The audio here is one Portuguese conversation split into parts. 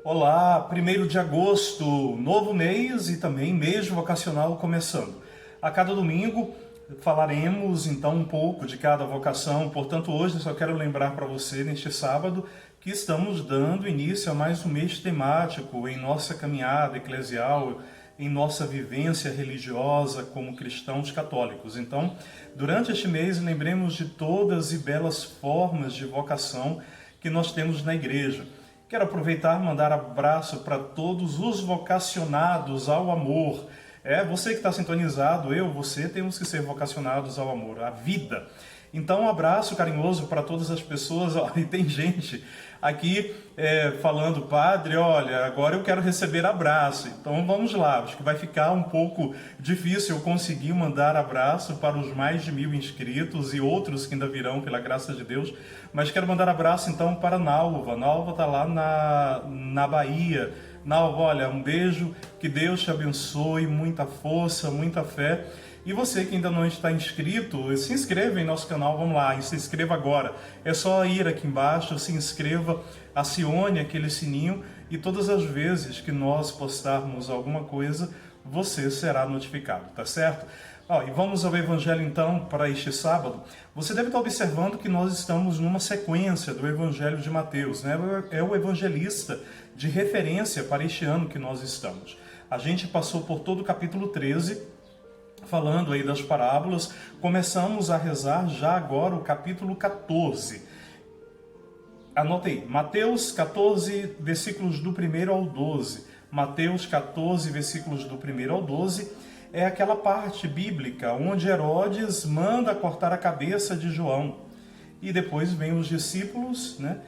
Olá, 1º de agosto, novo mês e também mês vocacional começando. A cada domingo falaremos então um pouco de cada vocação, portanto hoje eu só quero lembrar para você neste sábado que estamos dando início a mais um mês temático em nossa caminhada eclesial, em nossa vivência religiosa como cristãos católicos. Então, durante este mês lembremos de todas e belas formas de vocação que nós temos na igreja. Quero aproveitar e mandar abraço para todos os vocacionados ao amor. Você que está sintonizado, você, temos que ser vocacionados ao amor, à vida. Então, um abraço carinhoso para todas as pessoas. E tem gente aqui falando, padre, olha, agora eu quero receber abraço. Então, vamos lá. Acho que vai ficar um pouco difícil eu conseguir mandar abraço para os mais de 1000 inscritos e outros que ainda virão, pela graça de Deus. Mas quero mandar abraço, então, para Nalva. Nalva está lá na Bahia. Nalva, olha, um beijo, que Deus te abençoe, muita força, muita fé. E você que ainda não está inscrito, se inscreva em nosso canal, vamos lá, e se inscreva agora. É só ir aqui embaixo, se inscreva, acione aquele sininho e todas as vezes que nós postarmos alguma coisa, você será notificado, tá certo? E vamos ao Evangelho então para este sábado. Você deve estar observando que nós estamos numa sequência do Evangelho de Mateus, né? É o evangelista de referência para este ano que nós estamos. A gente passou por todo o capítulo 13, falando aí das parábolas. Começamos a rezar já agora o capítulo 14. Anotei, Mateus 14, versículos do 1 ao 12. Mateus 14, versículos do 1 ao 12, é aquela parte bíblica onde Herodes manda cortar a cabeça de João. E depois vem os discípulos, né?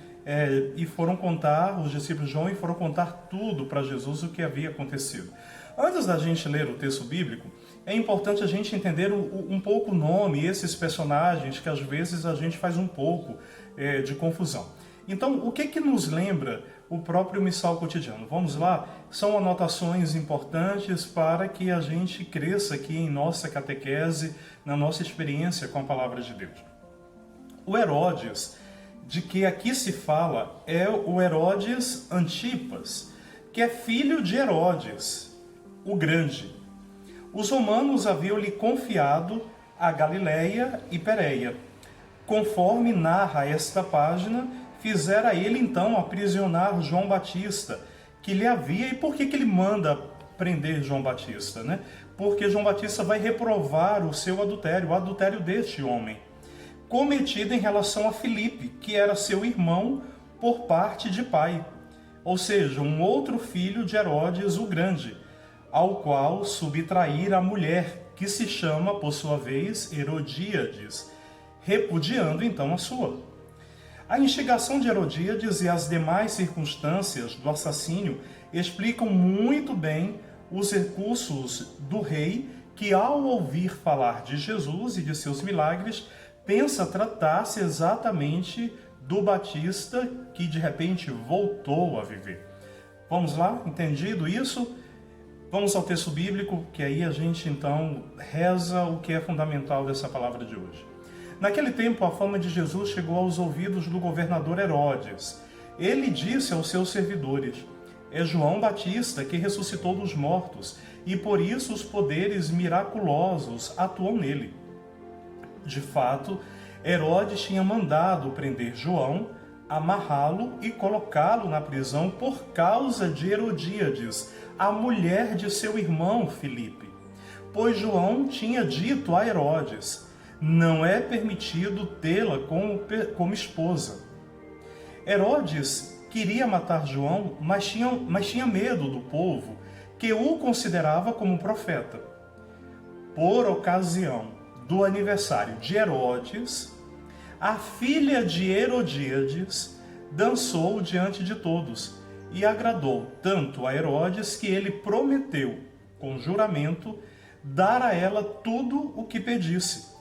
E foram contar, os discípulos de João, e foram contar tudo para Jesus o que havia acontecido. Antes da gente ler o texto bíblico, é importante a gente entender um pouco o nome, esses personagens, que às vezes a gente faz um pouco de confusão. Então, o que nos lembra o próprio Missal Cotidiano? Vamos lá? São anotações importantes para que a gente cresça aqui em nossa catequese, na nossa experiência com a Palavra de Deus. O Herodes, de que aqui se fala, é o Herodes Antipas, que é filho de Herodes, o Grande. Os romanos haviam-lhe confiado a Galiléia e Pérea. Conforme narra esta página, fizera ele então aprisionar João Batista, que lhe havia... E por que ele manda prender João Batista, né? Porque João Batista vai reprovar o seu adultério, o adultério deste homem, cometido em relação a Filipe, que era seu irmão por parte de pai, ou seja, um outro filho de Herodes o Grande, ao qual subtraíra a mulher, que se chama, por sua vez, Herodíades, repudiando então a sua. A instigação de Herodíades e as demais circunstâncias do assassínio explicam muito bem os recursos do rei, que ao ouvir falar de Jesus e de seus milagres, pensa tratar-se exatamente do Batista, que de repente voltou a viver. Vamos lá? Entendido isso? Vamos ao texto bíblico, que aí a gente então reza o que é fundamental dessa palavra de hoje. Naquele tempo, a fama de Jesus chegou aos ouvidos do governador Herodes. Ele disse aos seus servidores: é João Batista que ressuscitou dos mortos, e por isso os poderes miraculosos atuam nele. De fato, Herodes tinha mandado prender João, amarrá-lo e colocá-lo na prisão por causa de Herodíades, a mulher de seu irmão Filipe. Pois João tinha dito a Herodes: não é permitido tê-la como esposa. Herodes queria matar João, mas tinha medo do povo, que o considerava como profeta. Por ocasião do aniversário de Herodes, a filha de Herodíades dançou diante de todos e agradou tanto a Herodes que ele prometeu, com juramento, dar a ela tudo o que pedisse.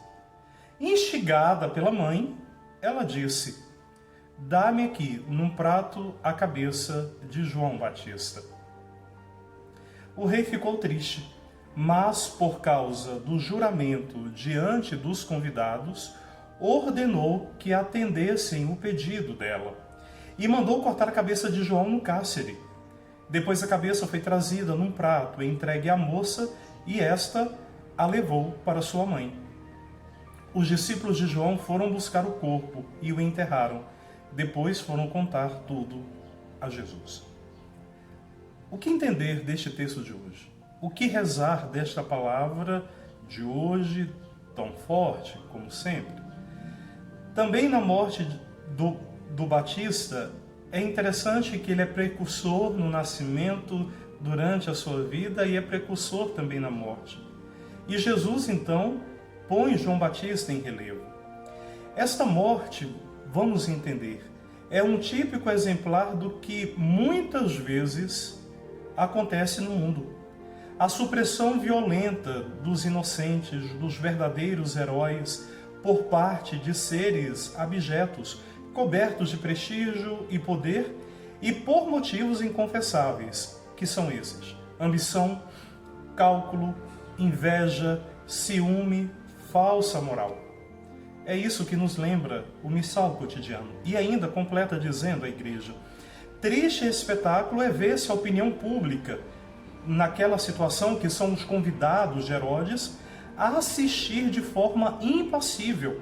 Instigada pela mãe, ela disse: dá-me aqui, num prato, a cabeça de João Batista. O rei ficou triste, mas por causa do juramento diante dos convidados, ordenou que atendessem o pedido dela e mandou cortar a cabeça de João no cárcere, Depois a cabeça foi trazida num prato e entregue à moça, e esta a levou para sua mãe. Os discípulos de João foram buscar o corpo e o enterraram. Depois foram contar tudo a Jesus. O que entender deste texto de hoje? O que rezar desta palavra de hoje, tão forte como sempre? Também na morte do Batista, é interessante que ele é precursor no nascimento, durante a sua vida, e é precursor também na morte. E Jesus, então, põe João Batista em relevo. Esta morte, vamos entender, é um típico exemplar do que muitas vezes acontece no mundo. A supressão violenta dos inocentes, dos verdadeiros heróis, por parte de seres abjetos, cobertos de prestígio e poder, e por motivos inconfessáveis, que são esses: ambição, cálculo, inveja, ciúme, falsa moral. É isso que nos lembra o missal cotidiano. E ainda completa dizendo a igreja: triste espetáculo é ver-se a opinião pública, naquela situação que são os convidados de Herodes, a assistir de forma impassível,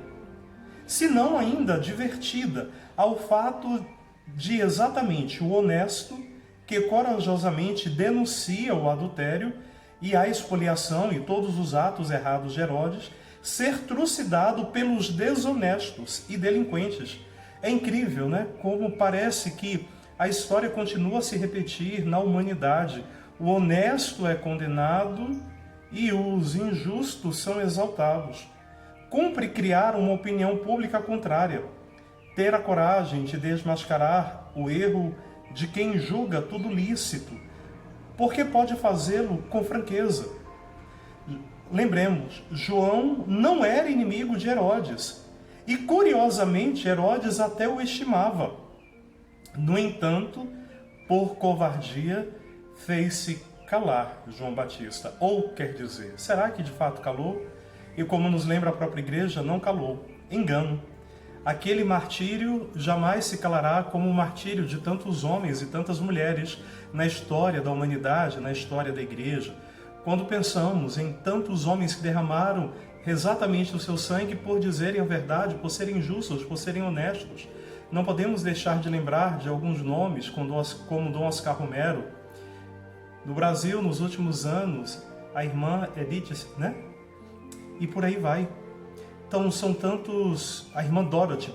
se não ainda divertida, ao fato de exatamente o honesto, que corajosamente denuncia o adultério e a expoliação e todos os atos errados de Herodes, ser trucidado pelos desonestos e delinquentes. É incrível, né? Como parece que a história continua a se repetir na humanidade. O honesto é condenado e os injustos são exaltados. Cumpre criar uma opinião pública contrária, ter a coragem de desmascarar o erro de quem julga tudo lícito, porque pode fazê-lo com franqueza. Lembremos, João não era inimigo de Herodes, e curiosamente Herodes até o estimava. No entanto, por covardia, fez-se calar João Batista. Ou, quer dizer, será que de fato calou? E como nos lembra a própria igreja, não calou. Engano. Aquele martírio jamais se calará como o martírio de tantos homens e tantas mulheres na história da humanidade, na história da igreja. Quando pensamos em tantos homens que derramaram exatamente o seu sangue por dizerem a verdade, por serem justos, por serem honestos, não podemos deixar de lembrar de alguns nomes, como Dom Oscar Romero. No Brasil, nos últimos anos, a irmã Edith, né? E por aí vai. Então, são tantos... A irmã Dorothy.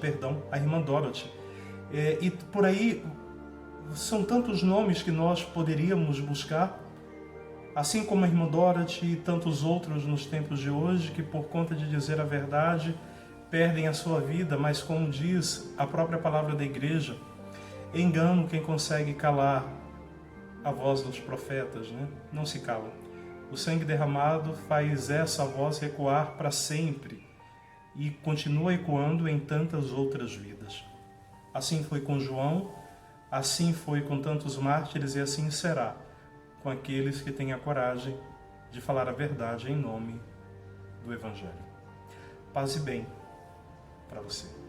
E por aí, são tantos nomes que nós poderíamos buscar, assim como a irmã Dorothy e tantos outros nos tempos de hoje, que por conta de dizer a verdade, perdem a sua vida, mas como diz a própria palavra da igreja, engano quem consegue calar a voz dos profetas, né? Não se cala. O sangue derramado faz essa voz recuar para sempre e continua ecoando em tantas outras vidas. Assim foi com João, assim foi com tantos mártires e assim será com aqueles que têm a coragem de falar a verdade em nome do Evangelho. Paz e bem para você.